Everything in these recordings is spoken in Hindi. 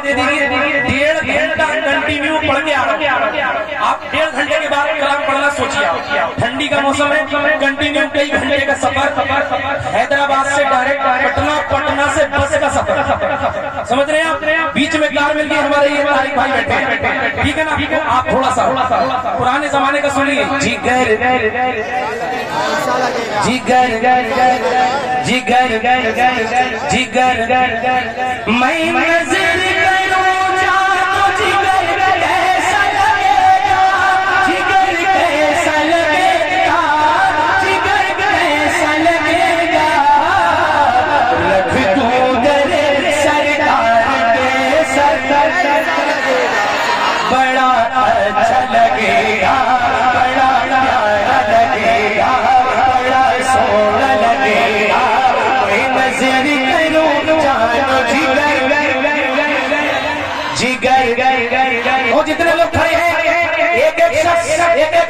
दे दीजिए। 1.5 घंटा कंटिन्यू पढ़ के आ रहा हूँ। आप 1.5 घंटे के बाद कलाम पढ़ना सोचिए। ठंडी का मौसम है, कंटिन्यू कई घंटे का सफर, हैदराबाद से डायरेक्ट पटना, पटना से बस का सफर, समझ रहे हैं आप। बीच में कार मिल गई, हमारे ये तारिक भाई बैठे हैं, ठीक है ना। आप थोड़ा सा पुराने जमाने का सुनिए। जिगर जिगर जिगर जिगर मैं नजर करूं जानो जिगर कैसा लगेगा, जिगर कैसा लगेगा, जिगर कैसा लगेगा, रख दूं गले सरकार के सर, बड़ा अच्छा लगेगा, बड़ा प्यारा लगेगा, बड़ा सोना लगेगा। मैं नजर करूं जानो जिगर जिगर। वो जितने लोग खड़े हैं, एक एक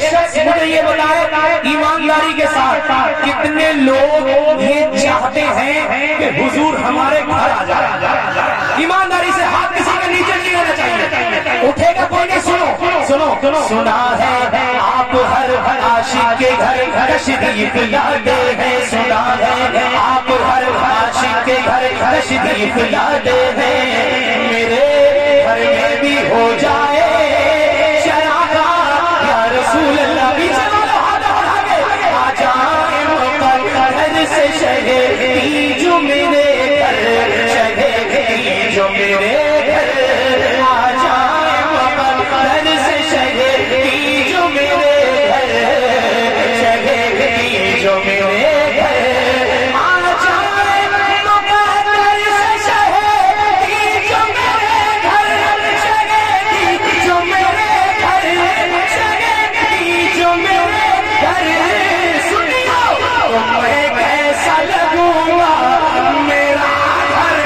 शख्स मुझे ये बताए ईमानदारी के साथ कितने लोग ये चाहते हैं कि हुजूर हमारे घर आ जाए। ईमानदारी से हाथ किसी के नीचे नहीं होना चाहिए। उठेगा कोई नहीं। सुनो सुना है आप हर आशिक के घर तशरीफ लाते हैं। सुना है आप हर आशिक के घर तशरीफ लाते हैं। मेरे घर में भी हो जाए शराबा या रसूल अल्लाह, आ जाए घर से शहरी जो मेरे घर, शहरी जो मेरे घर, आ जाए घर से शहरी जो मेरे घर, शहरी जो मेरे घर, आ जाए घर से शहरी जो मेरे घर, शहरी जो मेरे घर, शहरी जो मेरे घर। सुनियो मैं कैसा लगूंगा, मेरा घर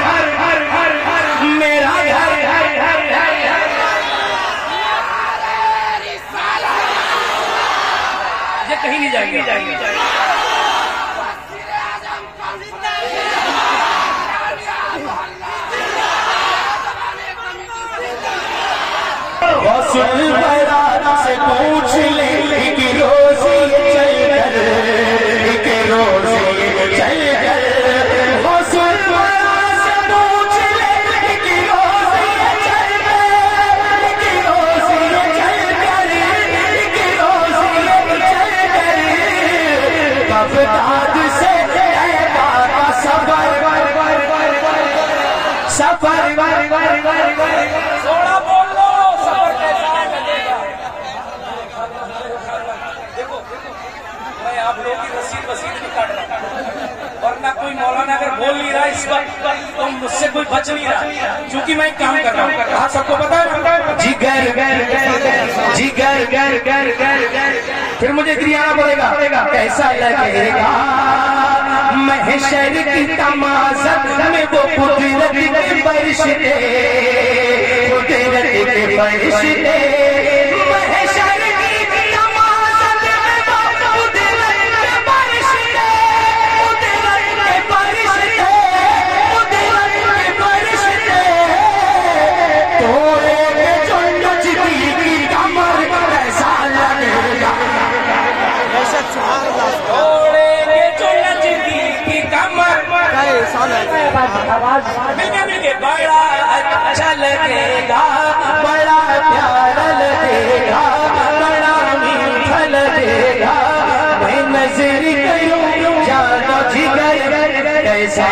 मेरा घर ये कहीं नहीं जाएंगे। से पूछ ले कि रोज ये चल कर, कि रोज ये चल कर, से पूछ ले कि रोज ये चल कर, कि रोज ये चल कर, कि रोज ये चल कर, कब दाद से बाबा सफर थोड़ा बोल लो। सफर कैसा लगेगा? देखो मैं आप लोगों की रसीद नहीं काट रहा, वरना कोई मौलाना अगर बोल नहीं रहा इस वक्त तो मुझसे कोई बच नहीं रहा, क्योंकि मैं काम कर रहा हूँ। आप सबको पता है जिगर जिगर गर, फिर मुझे इधर आना पड़ेगा। कैसा लगेगा महशर की तमाज़त में वो कुदरत के फरिश्ते, कुदरत के फरिश्ते, महशर की तमाज़त में वो कुदरत के फरिश्ते, कुदरत के फरिश्ते, कुदरत के फरिश्ते, तोड़ेंगे जो नजदी की कमर, कैसा लगेगा, तोड़ेंगे जो नजदी की कमर, मिलके बड़ा अच्छा लगेगा, बड़ा प्यारा लगेगा, बड़ा मीठा लगेगा। मैं नजर करूं जानो जिगर कैसा